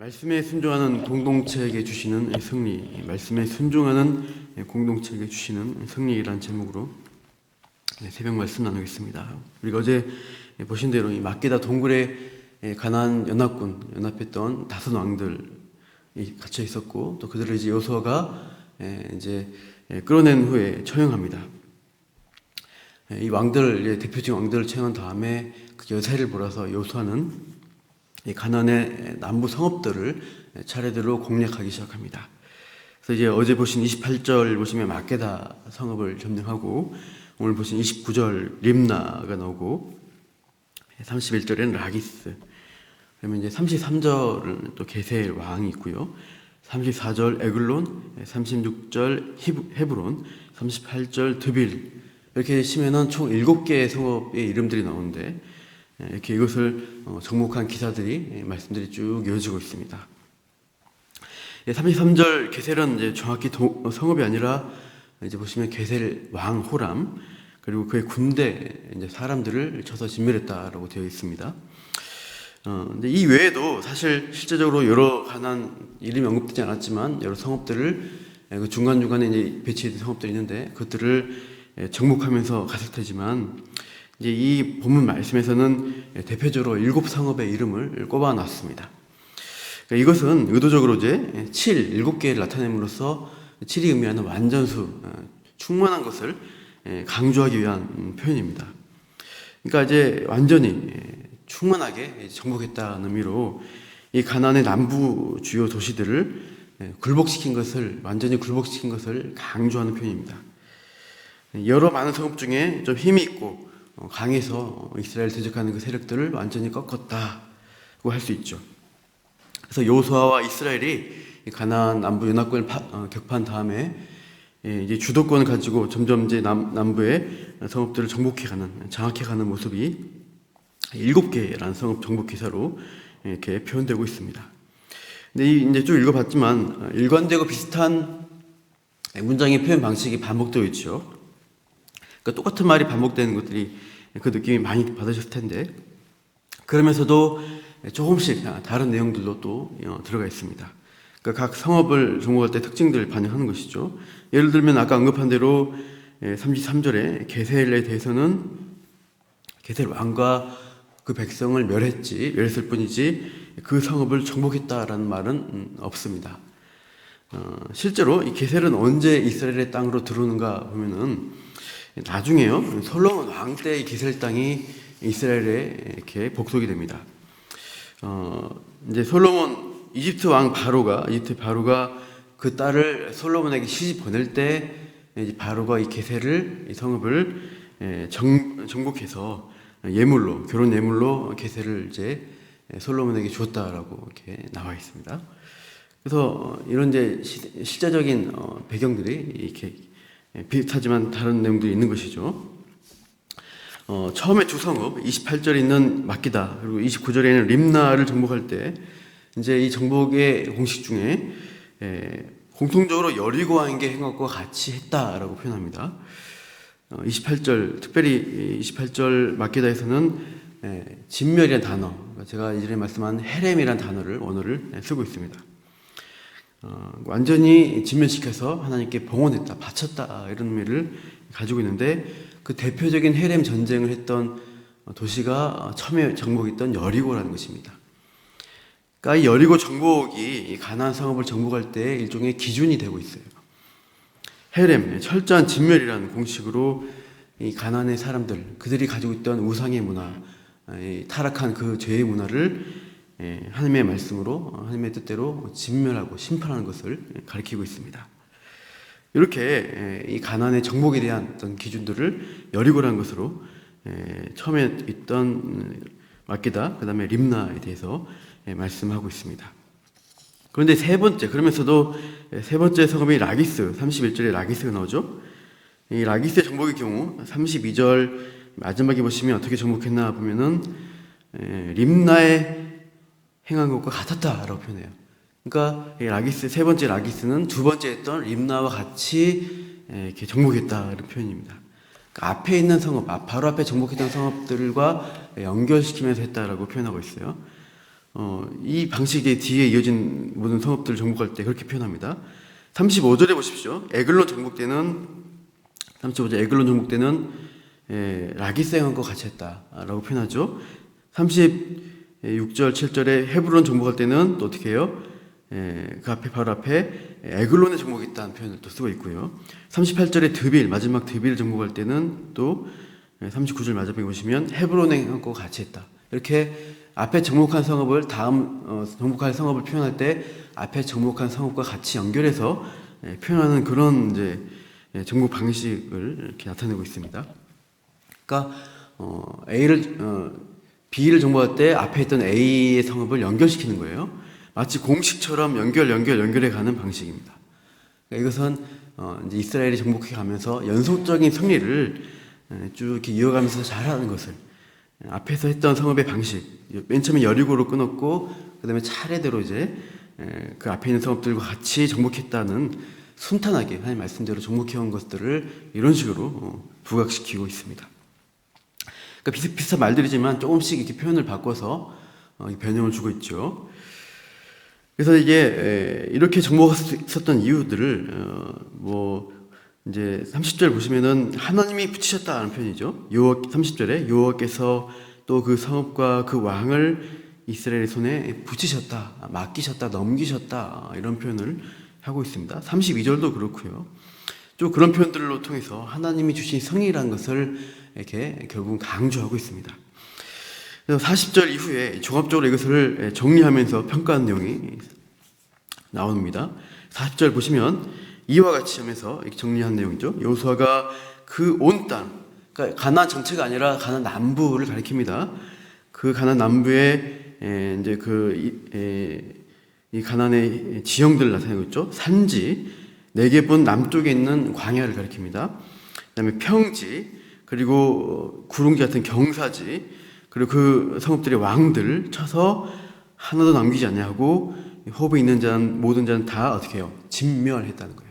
말씀에 순종하는 공동체에게 주시는 승리, 말씀에 순종하는 공동체에게 주시는 승리라는 제목으로 새벽 말씀 나누겠습니다. 우리가 어제 보신 대로 이 막게다 동굴에 가나안 연합했던 5 왕들이 갇혀 있었고, 또 그들을 이제 여호수아가 이제 끌어낸 후에 처형합니다. 이 왕들을, 대표적인 왕들을 처형한 다음에 그 여세를 몰아서 여호수아는 이 가나안의 남부 성읍들을 차례대로 공략하기 시작합니다. 그래서 이제 어제 보신 28절 보시면 막게다 성읍을 점령하고, 오늘 보신 29절 림나가 나오고, 31절에는 라기스, 그러면 이제 33절은 또 게셀 왕이 있고요. 34절 에글론, 36절 헤브론, 38절 드빌, 이렇게 치면은 총 7개의 성읍의 이름들이 나오는데, 이렇게 이것을 정복한 기사들이, 말씀들이 쭉 이어지고 있습니다. 33절 게셀은 이제 정확히 성읍이 아니라 이제 보시면 게셀 왕 호람, 그리고 그의 군대 이제 사람들을 쳐서 진멸했다라고 되어 있습니다. 근데 이 외에도 사실 실제적으로 여러 가나안 이름이 언급되지 않았지만 여러 성읍들을 그 중간중간에 이제 배치된 성읍들이 있는데 그것들을 정복하면서 갔을 테지만, 이제 이 본문 말씀에서는 대표적으로 7 성읍의 이름을 꼽아놨습니다. 그러니까 이것은 의도적으로 이제 7개를 나타냄으로써 7이 의미하는 완전수, 충만한 것을 강조하기 위한 표현입니다. 그러니까 이제 완전히 충만하게 정복했다는 의미로 이 가나안의 남부 주요 도시들을 완전히 굴복시킨 것을 강조하는 표현입니다. 여러 많은 성읍 중에 좀 힘이 있고 강해서 이스라엘 대적하는 그 세력들을 완전히 꺾었다고 할 수 있죠. 그래서 여호수아와 이스라엘이 가나안 남부 연합군을 격파한 다음에 이제 주도권을 가지고 점점 이제 남부의 성읍들을 장악해가는 모습이 7개라는 성읍 정복 기사로 이렇게 표현되고 있습니다. 근데 이제 쭉 읽어봤지만 일관되고 비슷한 문장의 표현 방식이 반복되어 있죠. 그러니까 똑같은 말이 반복되는 것들이 그 느낌이 많이 받으셨을 텐데, 그러면서도 조금씩 다른 내용들도 또 들어가 있습니다. 그러니까 각 성읍을 정복할 때 특징들을 반영하는 것이죠. 예를 들면 아까 언급한 대로 33절에 게셀에 대해서는 게셀 왕과 그 백성을 멸했을 뿐이지 그 성읍을 정복했다라는 말은 없습니다. 실제로 이 게셀은 언제 이스라엘의 땅으로 들어오는가 보면은 나중에요, 솔로몬 왕 때의 게셀 땅이 이스라엘에 이렇게 복속이 됩니다. 이제 이집트 바로가 그 딸을 솔로몬에게 시집 보낼 때, 이제 바로가 이 성읍을 정복해서 결혼 예물로 게셀을 이제 솔로몬에게 주었다라고 이렇게 나와 있습니다. 그래서 이런 이제 실제적인 배경들이 이렇게 비슷하지만 다른 내용들이 있는 것이죠. 처음에 2 성읍, 28절에 있는 막기다, 그리고 29절에 있는 림나를 정복할 때, 이제 이 정복의 공식 중에 공통적으로 여리고 왕에게 행함과 같이 했다라고 표현합니다. 28절, 특별히 28절 막기다에서는 진멸이라는 단어, 제가 이전에 말씀한 헤렘이라는 원어를 쓰고 있습니다. 완전히 진멸시켜서 하나님께 봉헌했다, 바쳤다, 이런 의미를 가지고 있는데, 그 대표적인 헤렘 전쟁을 했던 도시가 처음에 정복했던 여리고라는 것입니다. 그러니까 이 여리고 정복이 가나안 성읍을 정복할 때 일종의 기준이 되고 있어요. 헤렘, 철저한 진멸이라는 공식으로 이 가나안의 사람들, 그들이 가지고 있던 우상의 문화, 타락한 그 죄의 문화를 하나님의 말씀으로, 하나님의 뜻대로 진멸하고 심판하는 것을 가리키고 있습니다. 이렇게 이 가나안의 정복에 대한 어떤 기준들을 여리고라는 것으로 처음에 있던 막게다, 그 다음에 림나에 대해서 말씀하고 있습니다. 그런데 그러면서도 세 번째 성읍이 라기스, 31절에 라기스가 나오죠. 이 라기스의 정복의 경우 32절 마지막에 보시면 어떻게 정복했나 보면은 림나에 행한 것과 같았다라고 표현해요. 그러니까 세 번째 라기스는 2번째 했던 림나와 같이 이렇게 정복했다, 이런 표현입니다. 그러니까 앞에 있는 성읍, 바로 앞에 정복했던 성읍들과 연결시키면서 했다라고 표현하고 있어요. 이 방식의 뒤에 이어진 모든 성읍들을 정복할 때 그렇게 표현합니다. 35절에 보십시오. 에글론 정복 때는 35절 에글론 정복 때는 라기스의 것 같이 했다라고 표현하죠. 36절 7절에 헤브론 정복할 때는 또 어떻게 해요? 그 앞에 바로 앞에 에글론의 정복이 있다는 표현을 또 쓰고 있고요. 38절에 드빌 마지막 드빌 정복할 때는 또 39절 마지막에 보시면 헤브론의 것 같이 했다. 이렇게 앞에 정복한 성읍을 다음 정복할 성읍을 표현할 때 앞에 정복한 성읍과 같이 연결해서 표현하는 그런 이제 정복 방식을 이렇게 나타내고 있습니다. 그러니까 B를 정복할 때 앞에 있던 A의 성읍을 연결시키는 거예요. 마치 공식처럼 연결해 가는 방식입니다. 그러니까 이것은 이제 이스라엘이 정복해 가면서 연속적인 승리를 쭉 이렇게 이어가면서 잘하는 것을 앞에서 했던 성읍의 방식, 맨 처음에 여리고로 끊었고 그다음에 차례대로 이제 그 앞에 있는 성읍들과 같이 정복했다는 순탄하게 하나님 말씀대로 정복해온 것들을 이런 식으로 부각시키고 있습니다. 그러니까 비슷한 말들이지만 조금씩 이렇게 표현을 바꿔서 변형을 주고 있죠. 그래서 이게 이렇게 정복했었던 이유들을 이제 30절 보시면은 하나님이 붙이셨다는 표현이죠. 30절에 여호와께서 또 그 성읍과 그 왕을 이스라엘의 손에 붙이셨다, 맡기셨다, 넘기셨다 이런 표현을 하고 있습니다. 32절도 그렇고요. 또 그런 표현들로 통해서 하나님이 주신 승리라는 것을 이렇게 결국은 강조하고 있습니다. 그래서 40절 이후에 종합적으로 이것을 정리하면서 평가하는 내용이 나옵니다. 40절 보시면 이와 같이 하면서 정리한 내용이죠. 여호수아가 그 온 땅, 그러니까 가나안 전체가 아니라 가나안 남부를 가리킵니다. 그 가나안 남부에 이제 이 가나안의 지형들을 나타내고 있죠. 산지, 네겝은 남쪽에 있는 광야를 가리킵니다. 그다음에 평지, 그리고 구릉지 같은 경사지, 그리고 그 성읍들의 왕들을 쳐서 하나도 남기지 아니하고 호흡에 있는 자는 모든 자는 다 어떻게 해요? 진멸했다는 거예요.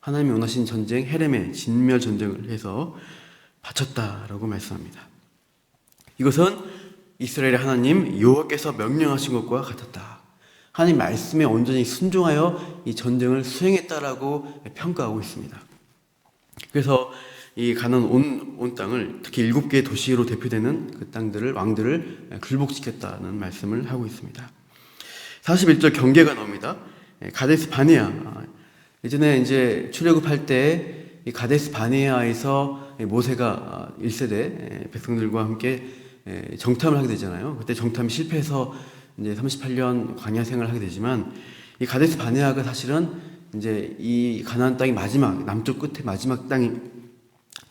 하나님이 원하신 전쟁, 헤렘의 진멸 전쟁을 해서 바쳤다라고 말씀합니다. 이것은 이스라엘의 하나님 여호와께서 명령하신 것과 같았다. 하나님 말씀에 온전히 순종하여 이 전쟁을 수행했다라고 평가하고 있습니다. 그래서 이 가나안 온 땅을 특히 7개의 도시로 대표되는 그 땅들을 왕들을 굴복시켰다는 말씀을 하고 있습니다. 41절 경계가 나옵니다. 가데스 바네아. 예전에 이제 출애굽할 때 이 가데스 바네아에서 모세가 1세대 백성들과 함께 정탐을 하게 되잖아요. 그때 정탐이 실패해서 이제 38년 광야 생활을 하게 되지만 이 가데스 바네아가 사실은 이제 이 가나안 땅이 마지막 남쪽 끝에 마지막 땅이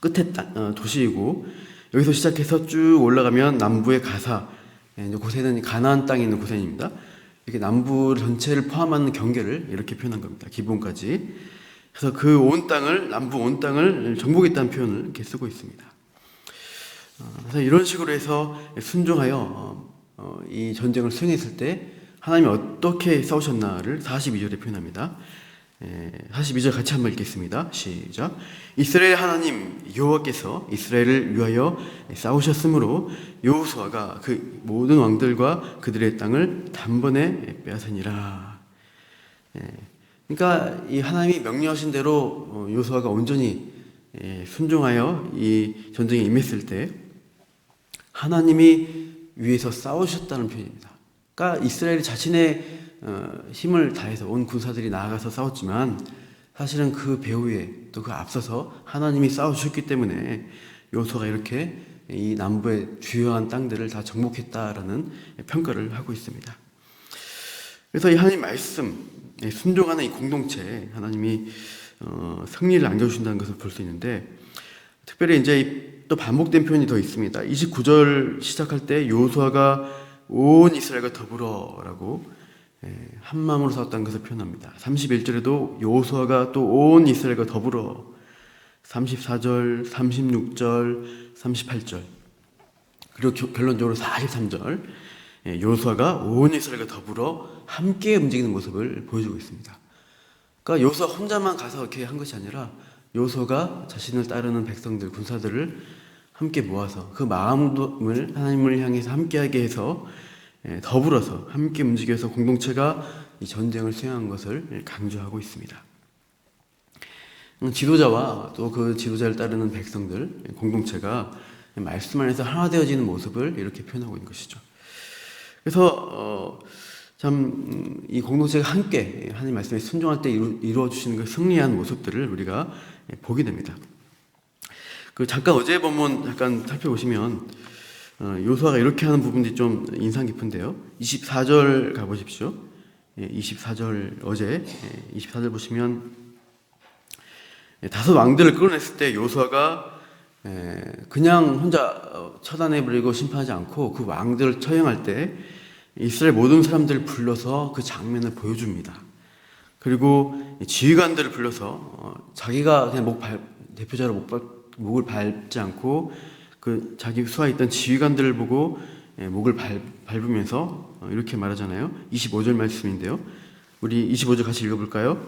끝에 도시이고 여기서 시작해서 쭉 올라가면 남부의 가사 이제 고센은 가나안 땅에 있는 고센입니다. 이렇게 남부 전체를 포함하는 경계를 이렇게 표현한 겁니다. 기본까지. 그래서 그 온 땅을 남부 온 땅을 정복했다는 표현을 이렇게 쓰고 있습니다. 그래서 이런 식으로 해서 순종하여 이 전쟁을 수행했을 때 하나님이 어떻게 싸우셨나를 42절에 표현합니다. 42절 같이 한번 읽겠습니다. 시작. 이스라엘 하나님 여호와께서 이스라엘을 위하여 싸우셨으므로 여호수아가 그 모든 왕들과 그들의 땅을 단번에 빼앗으니라. 그러니까 이 하나님이 명령하신 대로 여호수아가 온전히 순종하여 이 전쟁에 임했을 때 하나님이 위에서 싸우셨다는 표현입니다. 그러니까 이스라엘이 자신의 힘을 다해서 온 군사들이 나아가서 싸웠지만 사실은 그 배후에 또 그 앞서서 하나님이 싸워주셨기 때문에 여호수아가 이렇게 이 남부의 주요한 땅들을 다 정복했다라는 평가를 하고 있습니다. 그래서 이 하나님 말씀 순종하는 이 공동체에 하나님이 승리를 안겨주신다는 것을 볼 수 있는데 특별히 이제 또 반복된 표현이 더 있습니다. 29절 시작할 때 여호수아가 온 이스라엘과 더불어라고 한 마음으로 싸웠다는 것을 표현합니다. 31절에도 여호수아가 또 온 이스라엘과 더불어 34절, 36절, 38절 그리고 결론적으로 43절 여호수아가 온 이스라엘과 더불어 함께 움직이는 모습을 보여주고 있습니다. 그러니까 여호수아 혼자만 가서 이렇게 한 것이 아니라 여호수아가 자신을 따르는 백성들, 군사들을 함께 모아서 그 마음을 하나님을 향해서 함께하게 해서 더불어서 함께 움직여서 공동체가 이 전쟁을 수행한 것을 강조하고 있습니다. 지도자와 또 그 지도자를 따르는 백성들, 공동체가 말씀 안에서 하나 되어지는 모습을 이렇게 표현하고 있는 것이죠. 그래서 참 이 공동체가 함께 하나님 말씀에 순종할 때 이루어 주시는 그 승리한 모습들을 우리가 보게 됩니다. 그 잠깐 어제 본문 잠깐 살펴보시면 요수아가 이렇게 하는 부분이 좀 인상 깊은데요. 24절 가보십시오. 24절 어제 24절 보시면 다섯 왕들을 끌어냈을 때 요수아가 그냥 혼자 처단해버리고 심판하지 않고 그 왕들을 처형할 때 이스라엘 모든 사람들을 불러서 그 장면을 보여줍니다. 그리고 지휘관들을 불러서 자기가 그냥 대표자로 목을 밟지 않고 그 자기 수하에 있던 지휘관들을 보고 목을 밟으면서 이렇게 말하잖아요. 25절 말씀인데요. 우리 25절 같이 읽어볼까요?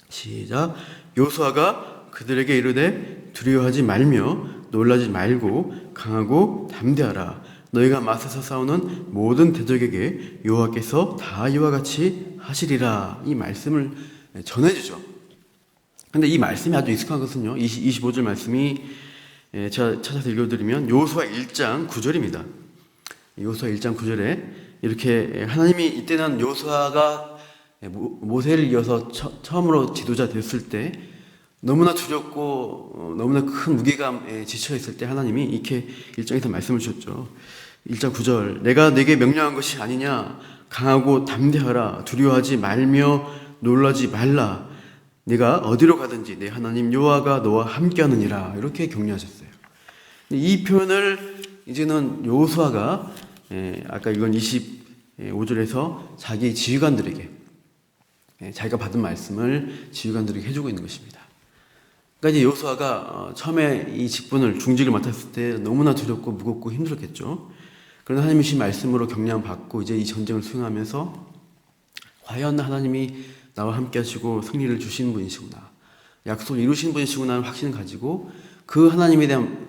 시작. 요수아가 그들에게 이르되 두려워하지 말며 놀라지 말고 강하고 담대하라. 너희가 맞서서 싸우는 모든 대적에게 여호와께서 다 이와 같이 하시리라. 이 말씀을 전해주죠. 근데 이 말씀이 아주 익숙한 것은요, 25절 말씀이 제가 찾아서 읽어드리면 요수아 1장 9절입니다. 요수아 1장 9절에 이렇게 하나님이 이때는 요수아가 모세를 이어서 처음으로 지도자 되었을 때 너무나 두렵고 너무나 큰 무게감에 지쳐 있을 때 하나님이 이렇게 1장에서 말씀을 주셨죠. 1장 9절 내가 네게 명령한 것이 아니냐 강하고 담대하라 두려워하지 말며 놀라지 말라 네가 어디로 가든지 내 하나님 여호와가 너와 함께하느니라 이렇게 격려하셨어요. 이 표현을 이제는 요수아가 아까 이건 25절에서 자기 지휘관들에게 자기가 받은 말씀을 지휘관들에게 해주고 있는 것입니다. 그러니까 이제 요수아가 처음에 이 직분을 중직을 맡았을 때 너무나 두렵고 무겁고 힘들었겠죠. 그러나 하나님이 주신 말씀으로 격려를 받고 이제 이 전쟁을 수행하면서 과연 하나님이 나와 함께 하시고 승리를 주시는 분이시구나, 약속을 이루시는 분이시구나 하는 확신을 가지고 그 하나님에 대한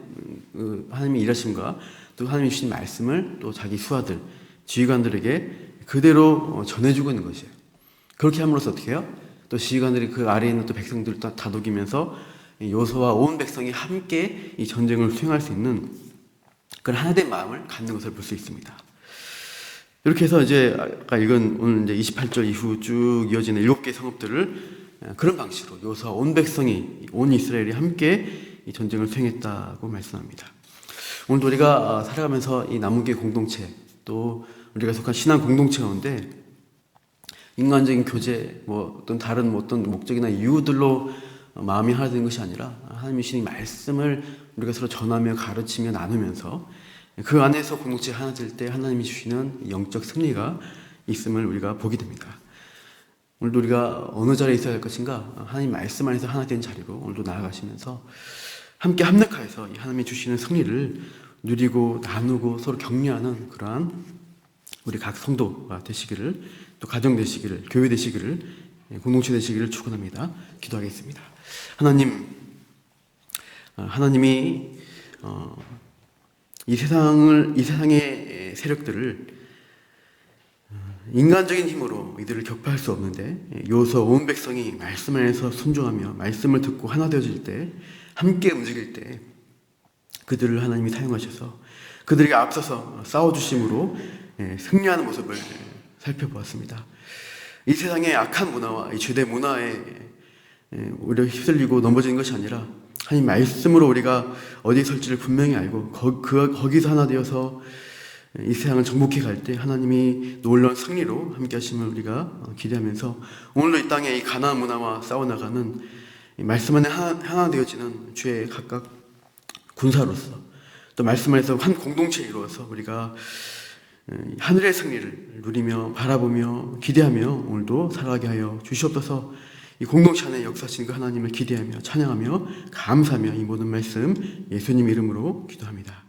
하나님의 일하심과 또 하나님이 주신 말씀을 또 자기 수하들, 지휘관들에게 그대로 전해주고 있는 것이에요. 그렇게 함으로써 어떻게 해요? 또 지휘관들이 그 아래에 있는 또 백성들을 또 다독이면서 요수아와 온 백성이 함께 이 전쟁을 수행할 수 있는 그런 하나된 마음을 갖는 것을 볼 수 있습니다. 이렇게 해서 이제 아까 읽은 오늘 이제 28절 이후 쭉 이어지는 7개의 성읍들을 그런 방식으로 요수아와 온 백성이, 온 이스라엘이 함께 이 전쟁을 수행했다고 말씀합니다. 오늘도 우리가 살아가면서 이 남은교회 공동체, 또 우리가 속한 신앙 공동체 가운데 인간적인 교제, 어떤 다른 어떤 목적이나 이유들로 마음이 하나 되는 것이 아니라 하나님이 주신 말씀을 우리가 서로 전하며 가르치며 나누면서 그 안에서 공동체가 하나 될 때 하나님이 주시는 영적 승리가 있음을 우리가 보게 됩니다. 오늘도 우리가 어느 자리에 있어야 할 것인가? 하나님 말씀 안에서 하나 된 자리로 오늘도 나아가시면서 함께 합력하여서 이 하나님이 주시는 승리를 누리고 나누고 서로 격려하는 그러한 우리 각 성도가 되시기를, 또 가정 되시기를, 교회 되시기를, 공동체 되시기를 축원합니다. 기도하겠습니다. 하나님이 이 세상의 세력들을 인간적인 힘으로 이들을 격파할 수 없는데 요수아 온 백성이 말씀 안에서 순종하며 말씀을 듣고 하나 되어질 때, 함께 움직일 때 그들을 하나님이 사용하셔서 그들에게 앞서서 싸워주심으로 승리하는 모습을 살펴보았습니다. 이 세상의 악한 문화와 이 죄대 문화에 우리가 휩쓸리고 넘어지는 것이 아니라 하나님 말씀으로 우리가 어디에 설지를 분명히 알고 거기서 하나 되어서 이 세상을 정복해 갈 때 하나님이 놀라운 승리로 함께 하심을 우리가 기대하면서 오늘도 이 땅에 이 가나안 문화와 싸워나가는 말씀 안에 하나 되어지는 주의 각각 군사로서, 또 말씀 안에서 한 공동체에 이루어서 우리가 하늘의 승리를 누리며 바라보며 기대하며 오늘도 살아가게 하여 주시옵소서. 이 공동체 안에 역사하신 그 하나님을 기대하며 찬양하며 감사하며 이 모든 말씀 예수님 이름으로 기도합니다.